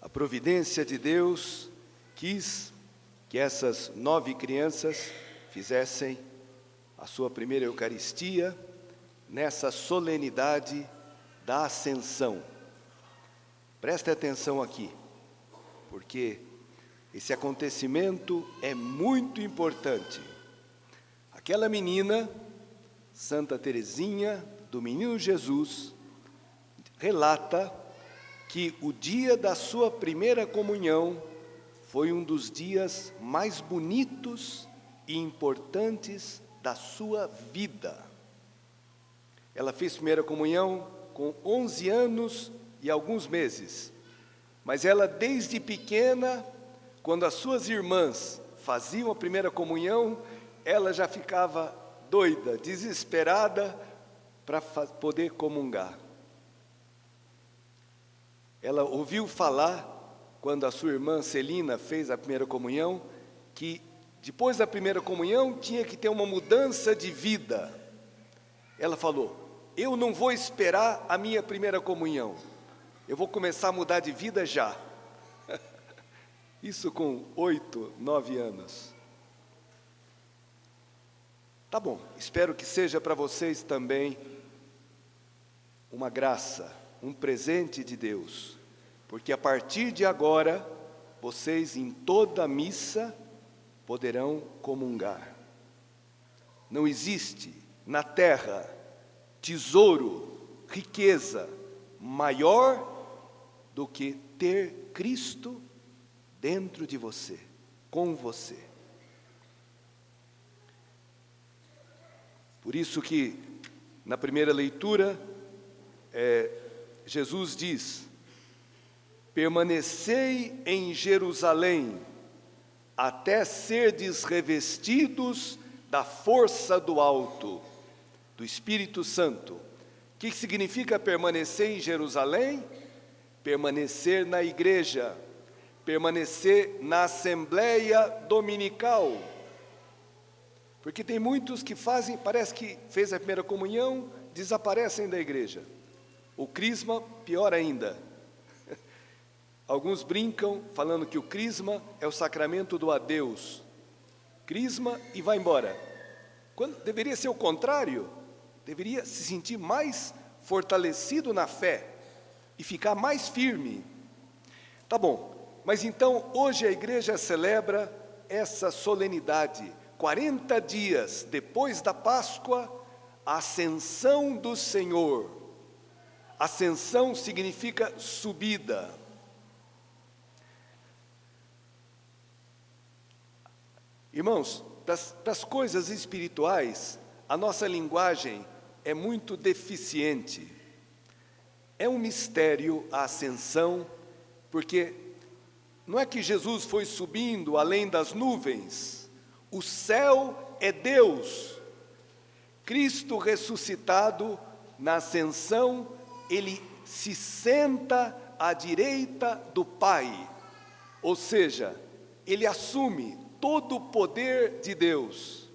A providência de Deus quis que essas 9 crianças fizessem a sua primeira Eucaristia nessa solenidade da Ascensão. Preste atenção aqui, porque esse acontecimento é muito importante. Aquela menina, Santa Teresinha, do Menino Jesus, relata que o dia da sua primeira comunhão foi um dos dias mais bonitos e importantes da sua vida. Ela fez primeira comunhão com 11 anos e alguns meses, mas ela desde pequena, quando as suas irmãs faziam a primeira comunhão, ela já ficava doida, desesperada para poder comungar. Ela ouviu falar, quando a sua irmã Celina fez a primeira comunhão, que depois da primeira comunhão tinha que ter uma mudança de vida. Ela falou: eu não vou esperar a minha primeira comunhão, eu vou começar a mudar de vida já. Isso com 8, 9 anos. Tá bom, espero que seja para vocês também uma graça, um presente de Deus, porque a partir de agora, vocês em toda a missa poderão comungar. Não existe na terra tesouro, riqueza maior do que ter Cristo dentro de você, com você. Por isso que, na primeira leitura, Jesus diz: permanecei em Jerusalém, até serdes revestidos da força do alto, do Espírito Santo. O que significa permanecer em Jerusalém? Permanecer na igreja, permanecer na assembleia dominical. Porque tem muitos que fazem, parece que fez a primeira comunhão, desaparecem da igreja. O crisma, pior ainda. Alguns brincam falando que o crisma é o sacramento do adeus. Crisma e vai embora. Quando deveria ser o contrário, deveria se sentir mais fortalecido na fé e ficar mais firme. Tá bom, mas então hoje a igreja celebra essa solenidade, 40 dias depois da Páscoa, a ascensão do Senhor. Ascensão significa subida. Irmãos, das coisas espirituais, a nossa linguagem é muito deficiente. É um mistério a ascensão, porque não é que Jesus foi subindo além das nuvens. O céu é Deus. Cristo ressuscitado na ascensão, ele se senta à direita do Pai. Ou seja, ele assume todo o poder de Deus.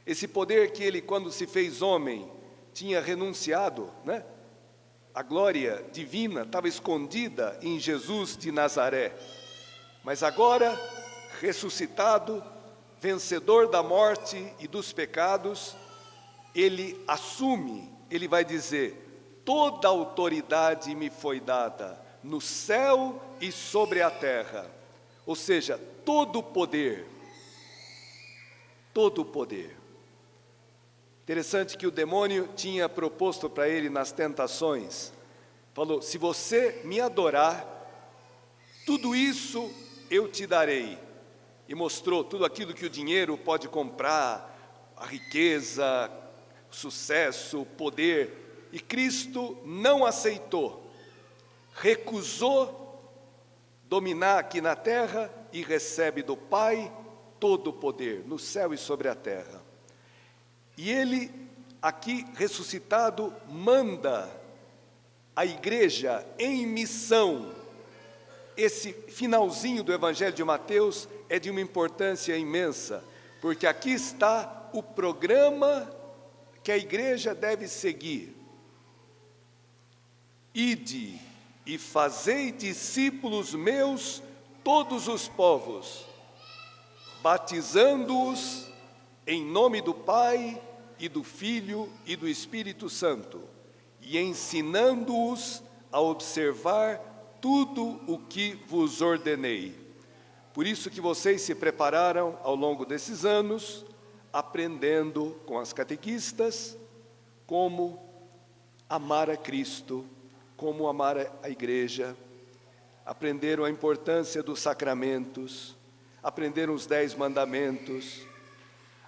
Esse poder que ele, quando se fez homem, tinha renunciado, né? A glória divina estava escondida em Jesus de Nazaré. Mas agora, ressuscitado, vencedor da morte e dos pecados, ele assume, ele vai dizer: toda autoridade me foi dada, no céu e sobre a terra. Ou seja, todo o poder. Todo o poder. Interessante que o demônio tinha proposto para ele nas tentações. Falou: se você me adorar, tudo isso eu te darei. E mostrou tudo aquilo que o dinheiro pode comprar, a riqueza, o sucesso, o poder. E Cristo não aceitou, recusou dominar aqui na terra e recebe do Pai todo o poder, no céu e sobre a terra. E ele, aqui ressuscitado, manda a igreja em missão. Esse finalzinho do Evangelho de Mateus é de uma importância imensa, porque aqui está o programa que a igreja deve seguir. Ide e fazei discípulos meus todos os povos, batizando-os em nome do Pai e do Filho e do Espírito Santo, e ensinando-os a observar tudo o que vos ordenei. Por isso que vocês se prepararam ao longo desses anos, aprendendo com as catequistas como amar a Cristo, como amar a igreja, aprenderam a importância dos sacramentos, aprenderam os 10 mandamentos,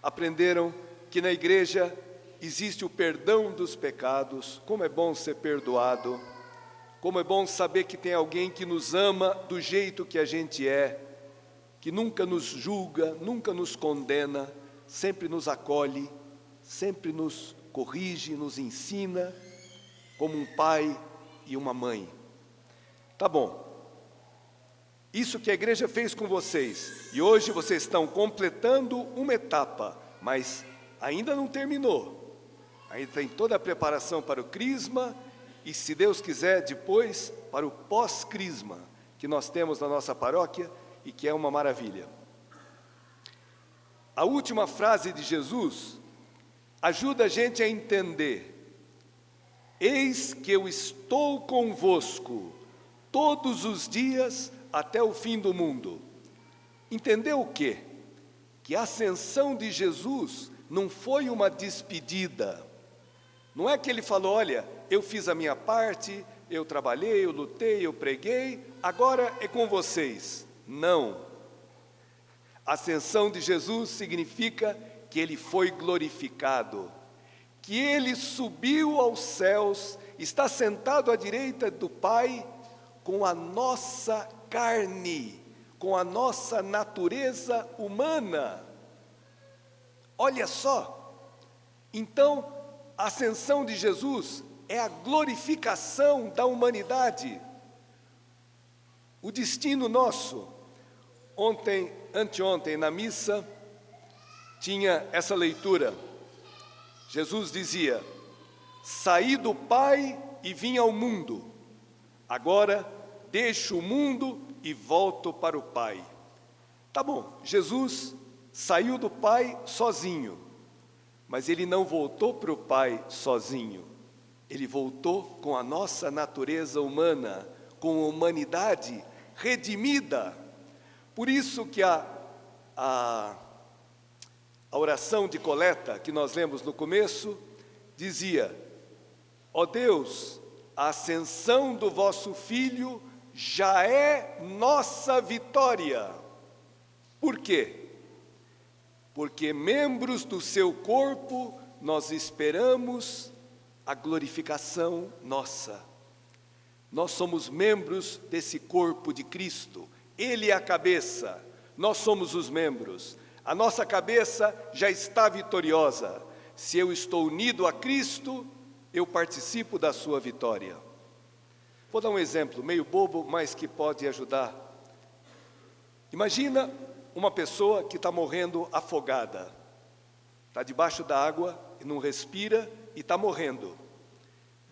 aprenderam que na igreja existe o perdão dos pecados, como é bom ser perdoado, como é bom saber que tem alguém que nos ama do jeito que a gente é, que nunca nos julga, nunca nos condena, sempre nos acolhe, sempre nos corrige, nos ensina, como um pai e uma mãe. Tá bom. Isso que a igreja fez com vocês, e hoje vocês estão completando uma etapa, mas ainda não terminou. Ainda tem toda a preparação para o crisma e, se Deus quiser, depois para o pós-crisma, que nós temos na nossa paróquia e que é uma maravilha. A última frase de Jesus ajuda a gente a entender: eis que eu estou convosco todos os dias até o fim do mundo. Entendeu o quê? Que a ascensão de Jesus não foi uma despedida. Não é que ele falou: olha, eu fiz a minha parte, eu trabalhei, eu lutei, eu preguei, agora é com vocês. Não. A ascensão de Jesus significa que ele foi glorificado, que ele subiu aos céus, está sentado à direita do Pai, com a nossa carne, com a nossa natureza humana. Olha só, então a ascensão de Jesus é a glorificação da humanidade. O destino nosso, anteontem na missa, tinha essa leitura. Jesus dizia: saí do Pai e vim ao mundo, agora deixo o mundo e volto para o Pai. Tá bom, Jesus saiu do Pai sozinho, mas ele não voltou para o Pai sozinho. Ele voltou com a nossa natureza humana, com a humanidade redimida. Por isso que a oração de coleta que nós lemos no começo dizia: ó Deus, a ascensão do vosso Filho já é nossa vitória. Por quê? Porque membros do seu corpo nós esperamos a glorificação nossa. Nós somos membros desse corpo de Cristo. Ele é a cabeça, nós somos os membros. A nossa cabeça já está vitoriosa. Se eu estou unido a Cristo, eu participo da sua vitória. Vou dar um exemplo meio bobo, mas que pode ajudar. Imagina uma pessoa que está morrendo afogada. Está debaixo da água e não respira e está morrendo.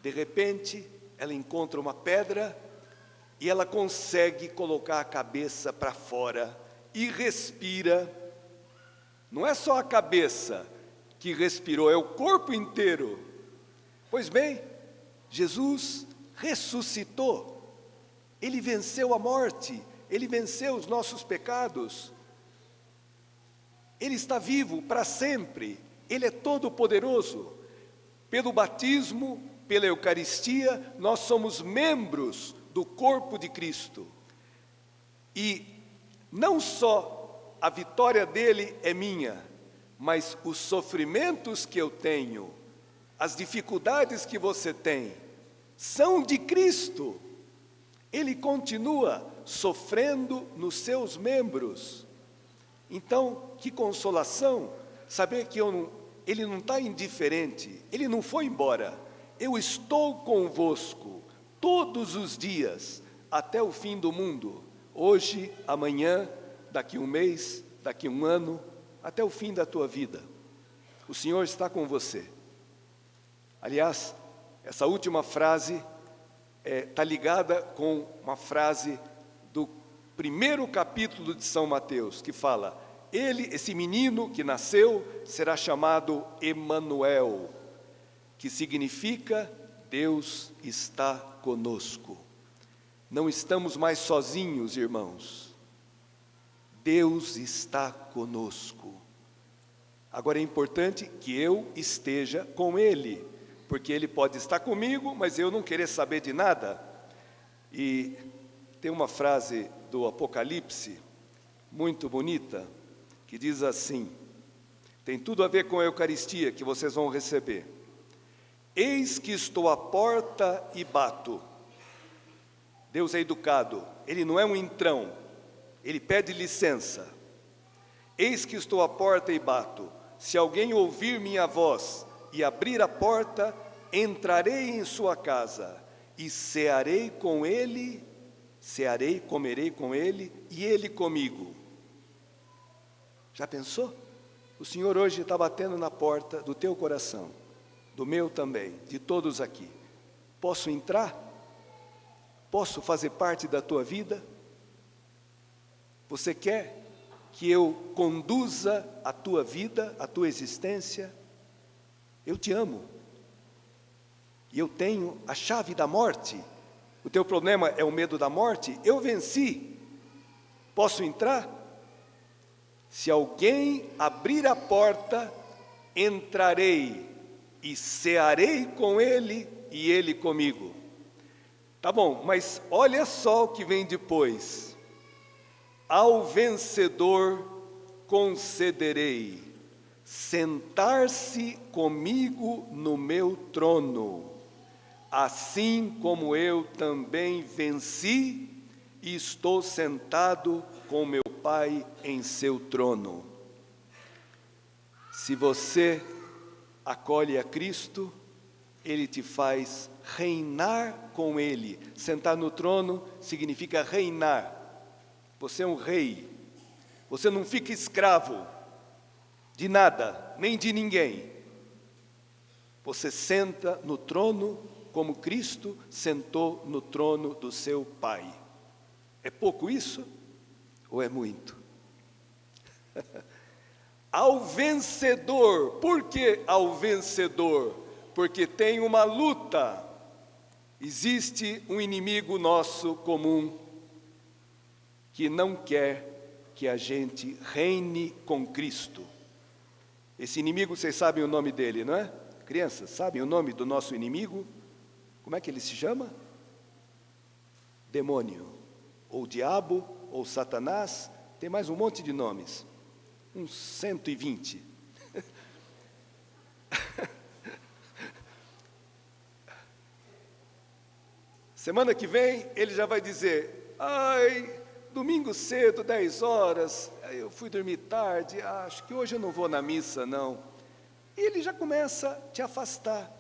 De repente, ela encontra uma pedra e ela consegue colocar a cabeça para fora e respira. Não é só a cabeça que respirou, é o corpo inteiro. Pois bem, Jesus ressuscitou. Ele venceu a morte, ele venceu os nossos pecados. Ele está vivo para sempre, ele é todo-poderoso. Pelo batismo, pela Eucaristia, nós somos membros do corpo de Cristo. E não só a vitória dele é minha, mas os sofrimentos que eu tenho, as dificuldades que você tem, são de Cristo. Ele continua sofrendo nos seus membros. Então, que consolação saber que ele não está indiferente, ele não foi embora. Eu estou convosco todos os dias, até o fim do mundo. Hoje, amanhã, daqui um mês, daqui um ano, até o fim da tua vida. O Senhor está com você. Aliás, essa última frase está ligada com uma frase do primeiro capítulo de São Mateus, que fala: esse menino que nasceu, será chamado Emanuel, que significa Deus está conosco. Não estamos mais sozinhos, irmãos. Deus está conosco. Agora é importante que eu esteja com Ele, porque Ele pode estar comigo, mas eu não querer saber de nada. E tem uma frase do Apocalipse, muito bonita, que diz assim, tem tudo a ver com a Eucaristia que vocês vão receber. Eis que estou à porta e bato. Deus é educado, Ele não é um entrão, Ele pede licença. Eis que estou à porta e bato. Se alguém ouvir minha voz e abrir a porta, entrarei em sua casa e cearei com ele, comerei com ele e ele comigo. Já pensou? O Senhor hoje está batendo na porta do teu coração, do meu também, de todos aqui. Posso entrar? Posso fazer parte da tua vida? Você quer que eu conduza a tua vida, a tua existência? Eu te amo. E eu tenho a chave da morte. O teu problema é o medo da morte? Eu venci. Posso entrar? Se alguém abrir a porta, entrarei e cearei com ele e ele comigo. Tá bom, mas olha só o que vem depois. Ao vencedor concederei sentar-se comigo no meu trono, assim como eu também venci e estou sentado com meu Pai em seu trono. Se você acolhe a Cristo, Ele te faz reinar com Ele. Sentar no trono significa reinar. Você é um rei. Você não fica escravo de nada, nem de ninguém. Você senta no trono como Cristo sentou no trono do seu Pai. É pouco isso? Ou é muito? Ao vencedor. Por que ao vencedor? Porque tem uma luta. Existe um inimigo nosso comum que não quer que a gente reine com Cristo. Esse inimigo, vocês sabem o nome dele, não é? Crianças, sabem o nome do nosso inimigo? Como é que ele se chama? Demônio, ou diabo, ou Satanás, tem mais um monte de nomes, uns 120. Semana que vem ele já vai dizer: ai, domingo cedo, 10 horas, eu fui dormir tarde, acho que hoje eu não vou na missa não. E ele já começa a te afastar.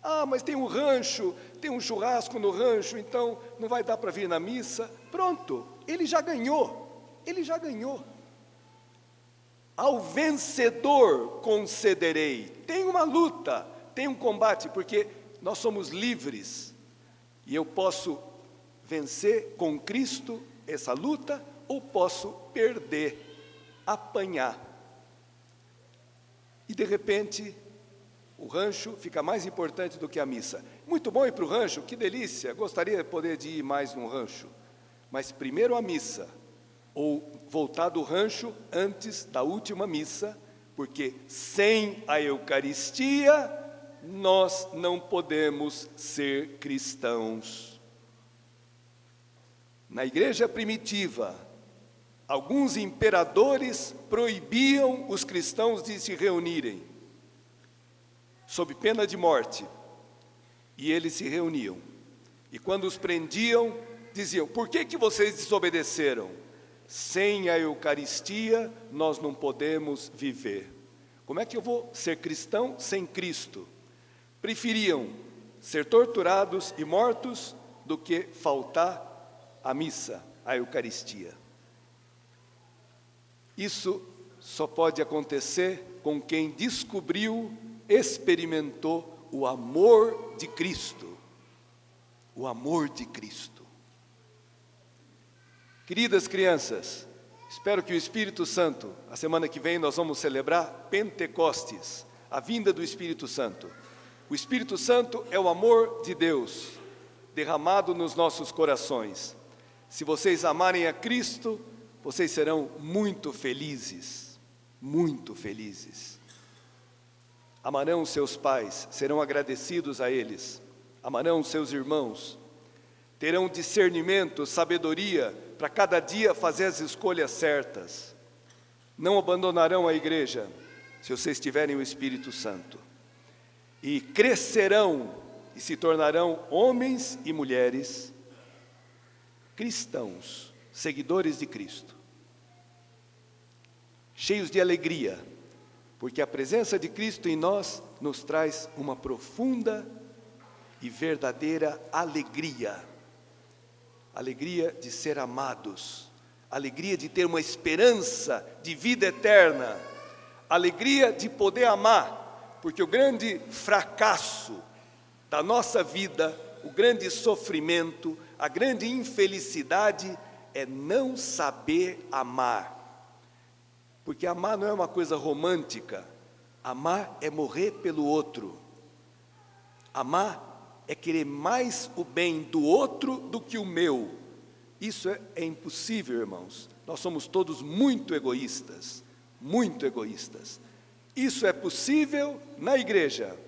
Ah, mas tem um rancho, tem um churrasco no rancho, então não vai dar para vir na missa. Pronto, ele já ganhou, ele já ganhou. Ao vencedor concederei. Tem uma luta, tem um combate, porque nós somos livres. E eu posso vencer com Cristo essa luta, ou posso perder, apanhar. E de repente, o rancho fica mais importante do que a missa. Muito bom ir para o rancho, que delícia, gostaria de poder ir mais num rancho. Mas primeiro a missa, ou voltar do rancho antes da última missa, porque sem a Eucaristia, nós não podemos ser cristãos. Na igreja primitiva, alguns imperadores proibiam os cristãos de se reunirem, sob pena de morte, e eles se reuniam. E quando os prendiam, diziam: por que vocês desobedeceram? Sem a Eucaristia, nós não podemos viver. Como é que eu vou ser cristão sem Cristo? Preferiam ser torturados e mortos do que faltar à missa, à Eucaristia. Isso só pode acontecer com quem descobriu, experimentou o amor de Cristo. o amor de Cristo. Queridas crianças, espero que o Espírito Santo, a semana que vem nós vamos celebrar Pentecostes, a vinda do Espírito Santo. O Espírito Santo é o amor de Deus derramado nos nossos corações. Se vocês amarem a Cristo, vocês serão muito felizes, muito felizes. Amarão os seus pais, serão agradecidos a eles, amarão os seus irmãos, terão discernimento, sabedoria, para cada dia fazer as escolhas certas. Não abandonarão a igreja, se vocês tiverem o Espírito Santo. E crescerão e se tornarão homens e mulheres cristãos, seguidores de Cristo, cheios de alegria, porque a presença de Cristo em nós nos traz uma profunda e verdadeira alegria. Alegria de ser amados, alegria de ter uma esperança de vida eterna, alegria de poder amar, porque o grande fracasso da nossa vida, o grande sofrimento, a grande infelicidade é não saber amar. Porque amar não é uma coisa romântica, amar é morrer pelo outro. Amar é querer mais o bem do outro do que o meu. Isso é impossível, irmãos. Nós somos todos muito egoístas, muito egoístas. Isso é possível na igreja.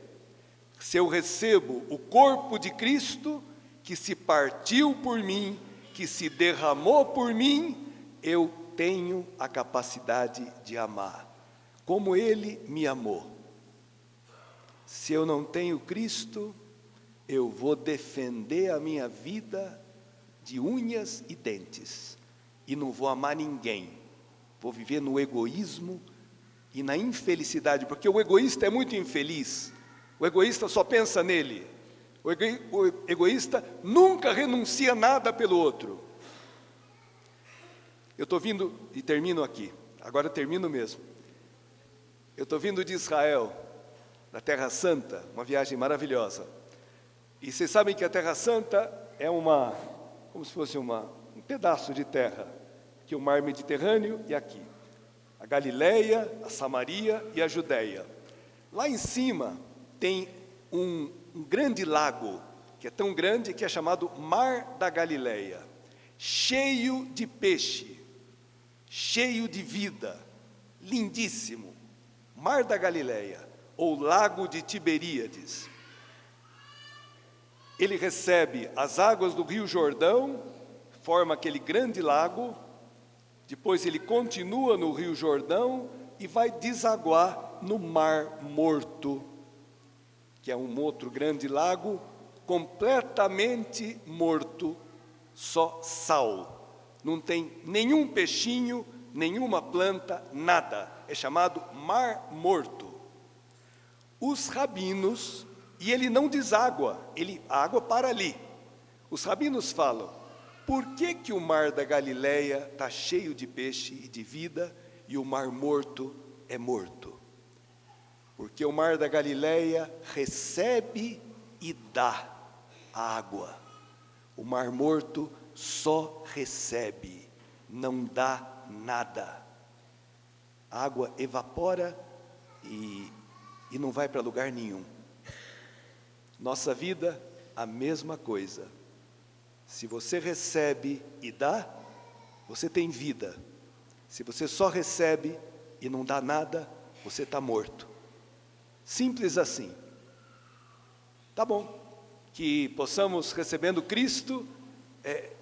Se eu recebo o corpo de Cristo, que se partiu por mim, que se derramou por mim, eu tenho a capacidade de amar, como Ele me amou. Se eu não tenho Cristo, eu vou defender a minha vida de unhas e dentes, e não vou amar ninguém, vou viver no egoísmo e na infelicidade, porque o egoísta é muito infeliz, o egoísta só pensa nele, o egoísta nunca renuncia nada pelo outro. Eu estou vindo, e termino aqui, agora termino mesmo. Eu estou vindo de Israel, da Terra Santa, uma viagem maravilhosa. E vocês sabem que a Terra Santa é como se fosse um pedaço de terra, que o mar Mediterrâneo e aqui. A Galileia, a Samaria e a Judéia. Lá em cima tem um grande lago, que é tão grande que é chamado Mar da Galileia, cheio de peixe, cheio de vida, lindíssimo. Mar da Galileia, ou Lago de Tiberíades. Ele recebe as águas do Rio Jordão, forma aquele grande lago, depois ele continua no Rio Jordão e vai desaguar no Mar Morto, que é um outro grande lago, completamente morto, só sal. Não tem nenhum peixinho, nenhuma planta, nada. É chamado Mar Morto. Os rabinos, e ele não deságua, a água para ali. Os rabinos falam, por que o Mar da Galileia está cheio de peixe e de vida, e o Mar Morto é morto? Porque o Mar da Galileia recebe e dá a água. O Mar Morto só recebe, não dá nada. A água evapora e não vai para lugar nenhum. Nossa vida, a mesma coisa. Se você recebe e dá, você tem vida. Se você só recebe e não dá nada, você está morto. Simples assim. Tá bom, que possamos, recebendo Cristo,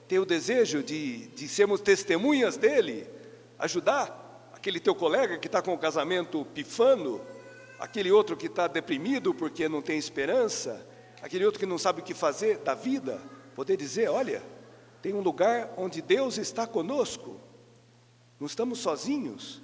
ter o desejo de sermos testemunhas dele, ajudar aquele teu colega que está com o casamento pifando, aquele outro que está deprimido porque não tem esperança, aquele outro que não sabe o que fazer da vida, poder dizer, olha, tem um lugar onde Deus está conosco, não estamos sozinhos,